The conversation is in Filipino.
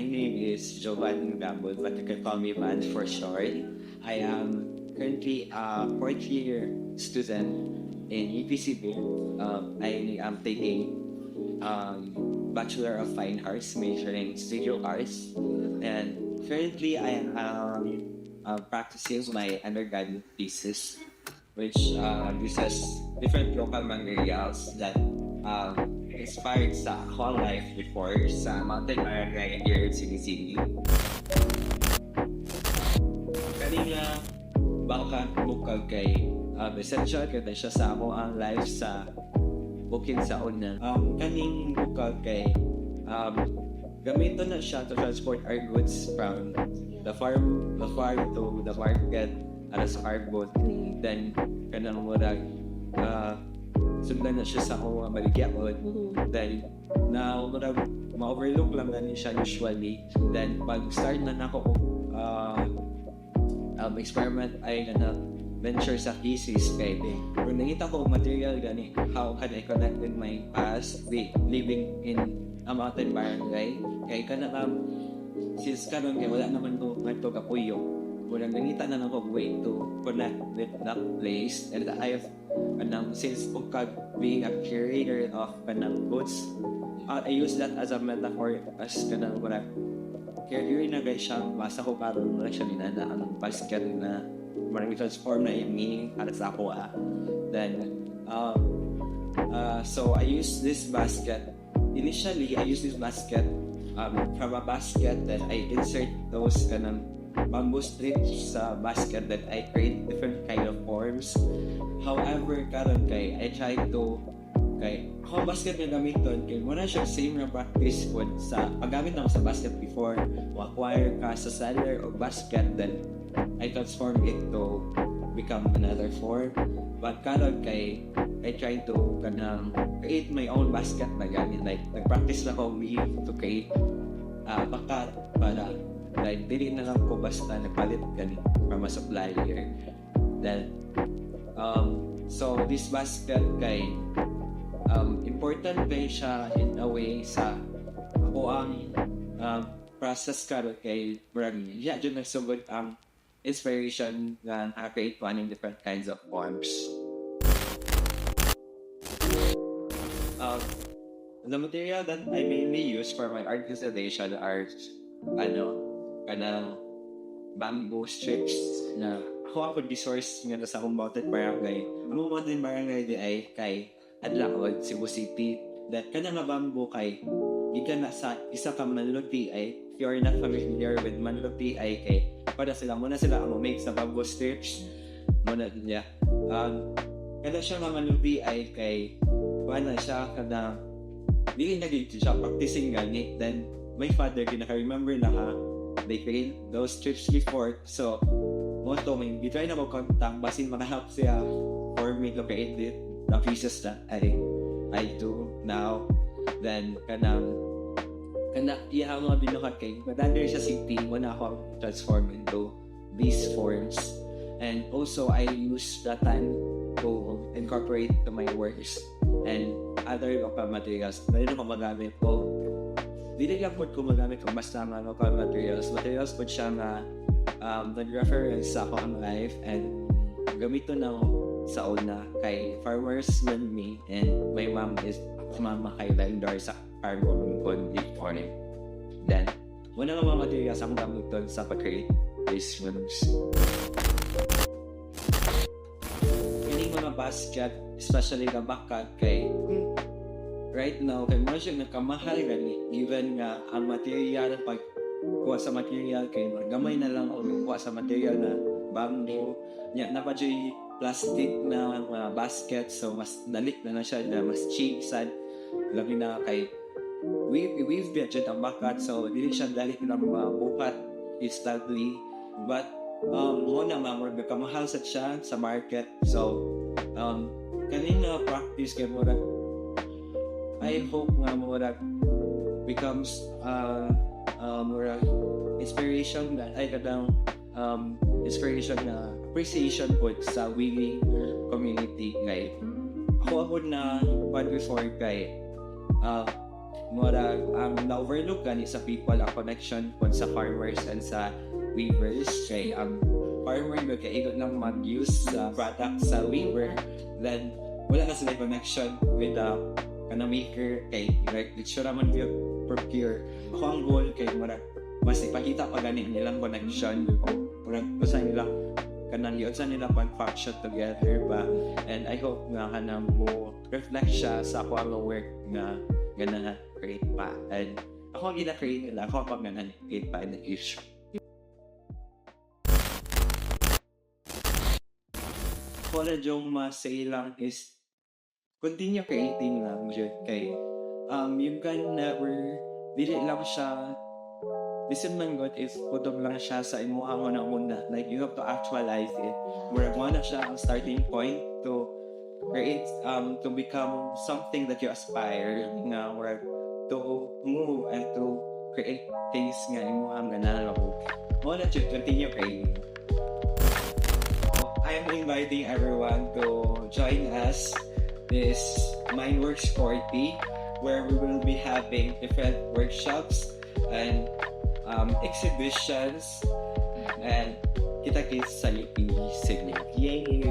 name is Jovan Gambol, but you can call me Van for short. I am currently a fourth year student in UPCB. I am taking Bachelor of Fine Arts, majoring Studio Arts, and currently I am practicing my undergraduate thesis, which uses different local materials that inspired sa whole life before sa mountain barangay here in Sinisigi. Kanina baka bukag kay essential kada siya sa ako ang life sa bukid sa una. Kaning bukag kay gamito na siya to transport our goods from the farm to the market alas arbot. Then kanang murag sundan na siya sa akong maligyaon. Then ma-overlook lang na siya usually. Then pag start na ako experiment ay venture sa thesis kay kung nakita ko material gani how can I connect with my past living in a mountain barangay kay since karon kay wala naman ko ngadto kapuyo wala nangita na ako way to connect with that place and I have since being a curator of goods I use that as a metaphor as carrier na guys siya basta ko karon wala siya minana ang basket na marami transform na yung meaning para sa ako then so I use this basket initially I use this basket from a basket that I insert those bamboo strips sa basket that I create different kind of forms. However karon kay I try to ako basket na gamiton kay muna siya same na practice po sa paggamit na sa basket before acquire ka sa seller o basket then I transform it to become another form but karon kay I try to create my own basket na gamit like nag-practice na ako to create bakat para dili na lang ko basta nagpalit ganit from a supplier then so this basket kay important ba siya in a way sa ako ang process karon kay dyan nagsugod ang inspiration na create one in different kinds of forms. The material that I mainly use for my art installation are bamboo strips na ako di-source nga sa akong mountain barangay. Ang mountain barangay di ay kay Adlaon, Cebu City. That nga bamboo kay na sa isa ka manlupi ay if you're not familiar with manlupi ay kay muna sila ang make sa bamboo strips muna niya. Kada siya nga manlupi ay kay siya dili na dito siya practicing gani then my father remember na they create those strips before so moto may try na mo contact basin makahelp siya for me to create the pieces that I do now then iya mga binukat kay madali siya city muna ako transform into these forms and also I use that time to incorporate to my works and other local materials na rin ako magamit ko dili lang po ko magamit ko basta mga local materials po siya na nag-reference sa ako ang life and gamito na sa una kay farmers man me and my mom is mama kay Landor sa farm on deep farming then wala nga mga materials ang gamiton sa pag-create these rooms. Basket, especially the bakat kay right now kay mo siya nakamahal gani given nga ang material pag kuha sa material kay gamay na lang o kuha sa material na bamboo nya napadyoy plastic na basket so mas dalit na siya na mas cheap sad labi na kay we've budget ang bakat so dili siya dalit na bukat instantly but muna mamorga kamahal sa siya sa market so kanina practice kay murag I hope nga murag becomes murag inspiration na ay kadang inspiration na appreciation po sa willing community ngay ako na one before kay mura na-overlook gani sa people ang connection po sa farmers and sa weavers kay ang farmer ba kay ito lang mag-use sa product sa weaver, then wala na sila connection with the maker kay like sure man yung procure. Ako ang goal kay mura mas ipakita pa gani nilang connection o kung saan nila kanang yun sa nila pag-function together ba, and I hope nga kanang mo reflect siya sa ako ang work na gana create pa, and ako ang gina-create nila, ako ang gana create pa in the future. Ako na yung ma-say lang is continue creating lang dyan kay you can never dili lang siya listen man God if putong lang siya sa imuhang una, like you have to actualize it where mo na siya ang starting point to create to become something that you aspire nga where to move and to create things nga imuhang ganala mo na dyan continue creating. I am inviting everyone to join us this Mindworks 40 where we will be having different workshops and exhibitions and kita-kits sa UP Signing. Yay!